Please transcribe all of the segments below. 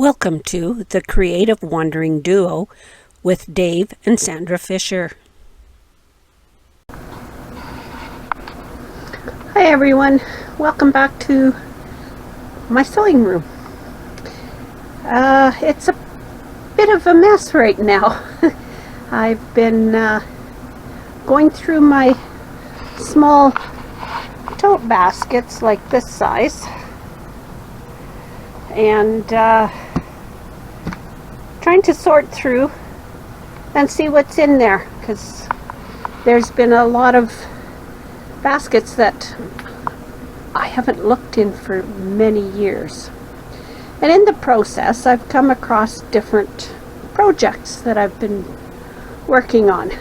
Welcome to the Creative Wandering Duo with Dave and Sandra Fisher. Hi everyone, welcome back to my sewing room. It's a bit of a mess right now. I've been going through my small tote baskets like this size and trying to sort through and see what's in there, because there's been a lot of baskets that I haven't looked in for many years, and in the process I've come across different projects that I've been working on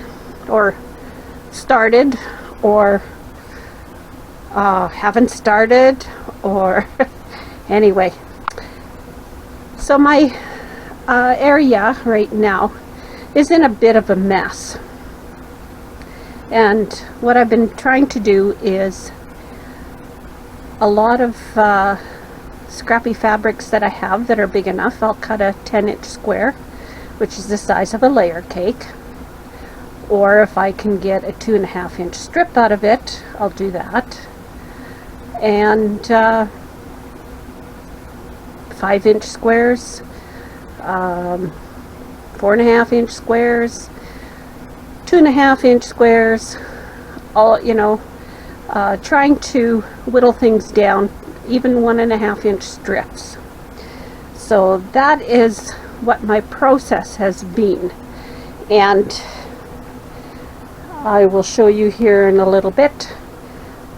or started or haven't started or anyway. So my area right now is in a bit of a mess, and what I've been trying to do is a lot of scrappy fabrics that I have that are big enough. I'll cut a 10-inch square, which is the size of a layer cake, or if I can get a 2.5-inch strip out of it, I'll do that. And 5-inch squares, 4.5-inch squares, 2.5-inch squares, all, you know, trying to whittle things down, even 1.5-inch strips. So that is what my process has been, and I will show you here in a little bit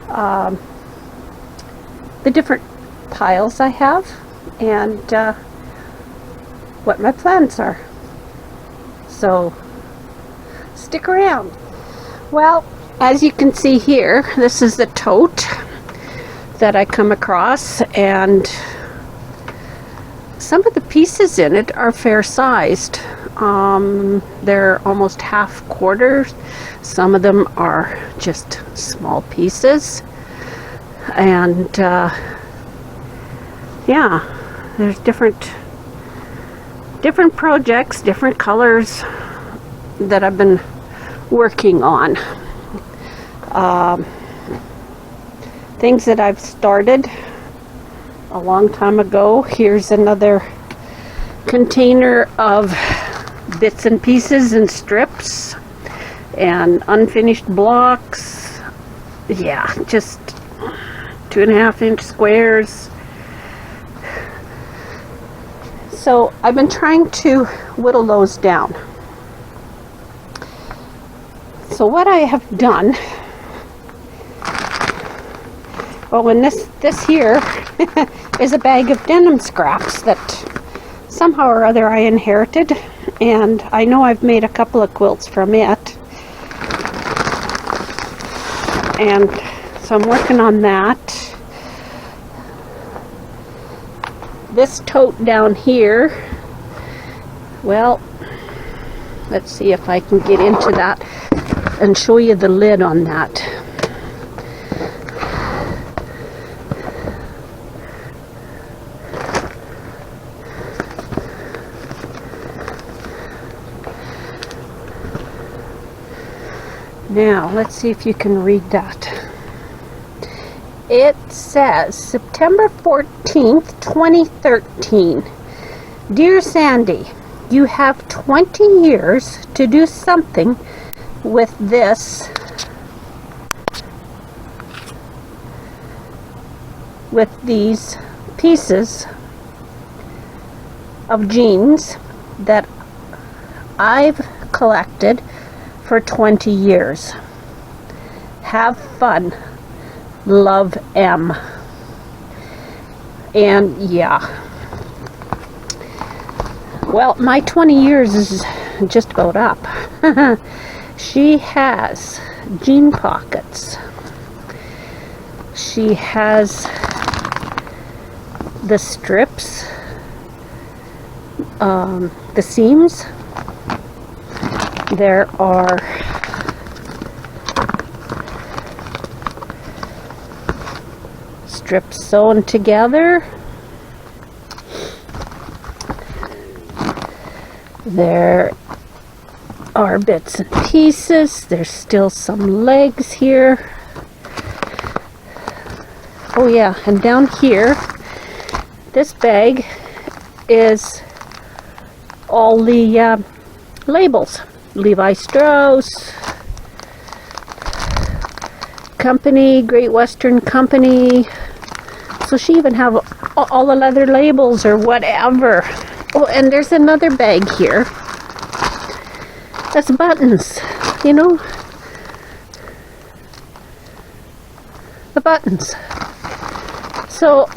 the different piles I have and what my plans are. So stick around. Well, as you can see here, this is the tote that I come across, and some of the pieces in it are fair sized. They're almost half quarters. Some of them are just small pieces, and yeah, there's different projects, different colors that I've been working on. Things that I've started a long time ago. Here's another container of bits and pieces and strips and unfinished blocks. Yeah, just 2.5-inch squares. So I've been trying to whittle those down. So what I have done, well, when this here is a bag of denim scraps that somehow or other I inherited, and I know I've made a couple of quilts from it, and so I'm working on that. This tote down here, well, let's see if I can get into that and show you the lid on that. Now, let's see if you can read that. It says, September 14th, 2013. Dear Sandy, you have 20 years to do something with this, with these pieces of jeans that I've collected for 20 years. Have fun. Love, M. And yeah, well, my 20 years is just about up. She has jean pockets. She has the strips, the seams. There are strips sewn together. There are bits and pieces. There's still some legs here. Oh yeah, and down here, this bag is all the labels. Levi Strauss Company, Great Western Company. So she even have all the leather labels or whatever. Oh, and there's another bag here. That's buttons, you know. The buttons. So,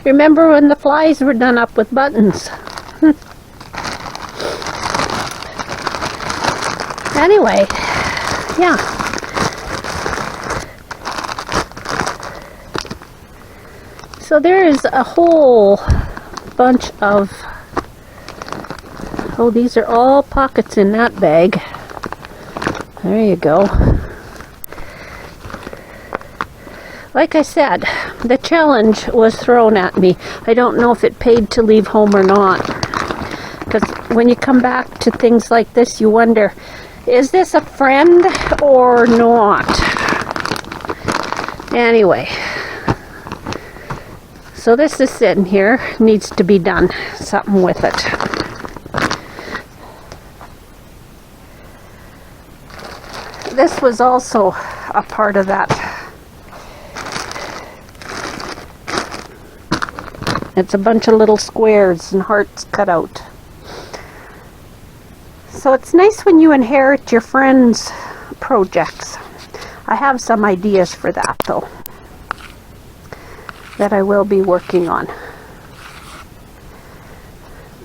remember when the flies were done up with buttons? Anyway, yeah. So there is a whole bunch of, oh, these are all pockets in that bag. There you go. Like I said, the challenge was thrown at me. I don't know if it paid to leave home or not. Because when you come back to things like this, you wonder, is this a friend or not? Anyway. So this is sitting here. Needs to be done. Something with it. This was also a part of that. It's a bunch of little squares and hearts cut out. So it's nice when you inherit your friends' projects. I have some ideas for that though, that I will be working on.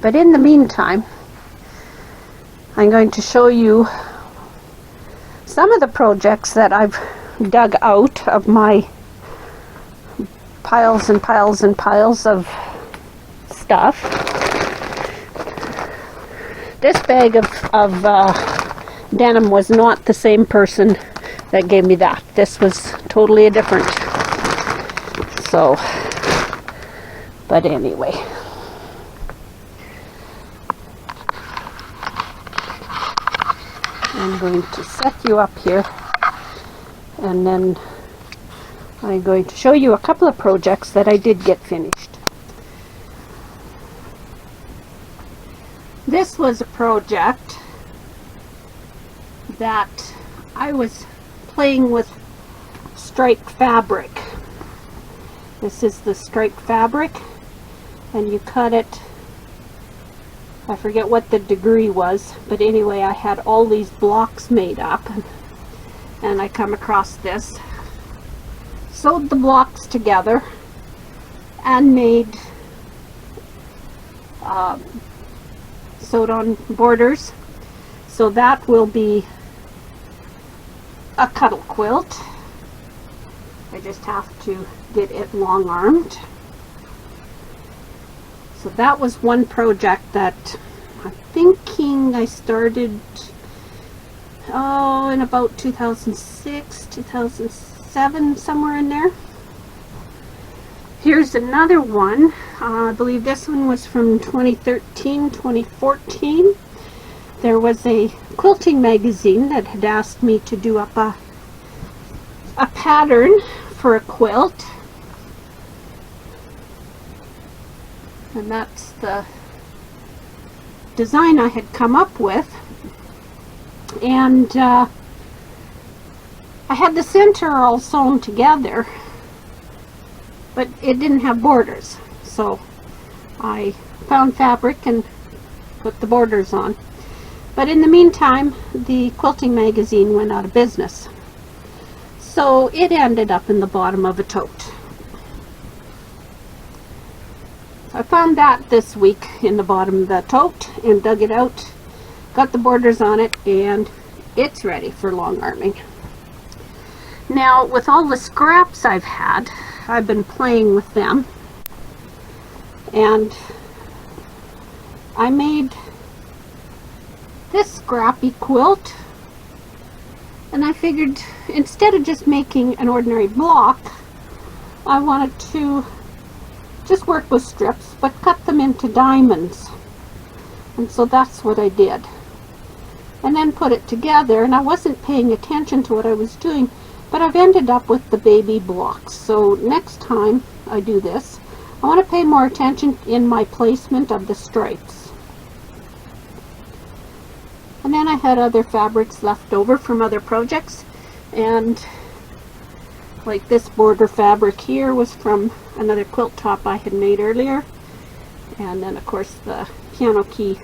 But in the meantime, I'm going to show you some of the projects that I've dug out of my piles and piles and piles of stuff. This bag of denim was not the same person that gave me that. This was totally a different. So, but anyway. I'm going to set you up here, and then I'm going to show you a couple of projects that I did get finished. This was a project that I was playing with striped fabric. This is the striped fabric, and you cut it, I forget what the degree was, but anyway, I had all these blocks made up, and I come across this, sewed the blocks together, and made sewed on borders. So that will be a cuddle quilt. I just have to get it long armed. So that was one project that I'm thinking I started in about 2006, 2007, somewhere in there. Here's another one. I believe this one was from 2013, 2014. There was a quilting magazine that had asked me to do up a pattern for a quilt. And that's the design I had come up with. And I had the center all sewn together, but it didn't have borders. So I found fabric and put the borders on. But in the meantime, the quilting magazine went out of business. So it ended up in the bottom of a tote. I found that this week in the bottom of the tote and dug it out, got the borders on it, and it's ready for long arming. Now, with all the scraps I've had, I've been playing with them, and I made this scrappy quilt, and I figured instead of just making an ordinary block, I wanted to just work with strips, but cut them into diamonds. And so that's what I did. And then put it together, and I wasn't paying attention to what I was doing, but I've ended up with the baby blocks. So next time I do this, I want to pay more attention in my placement of the stripes. And then I had other fabrics left over from other projects, and like this border fabric here was from another quilt top I had made earlier. And then of course the piano key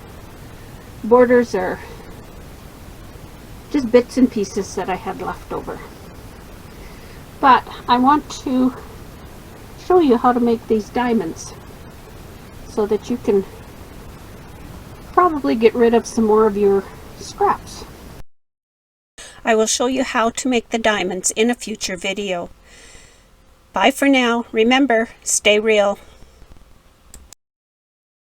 borders are just bits and pieces that I had left over. But I want to show you how to make these diamonds so that you can probably get rid of some more of your scraps. I will show you how to make the diamonds in a future video. Bye for now. Remember, stay real.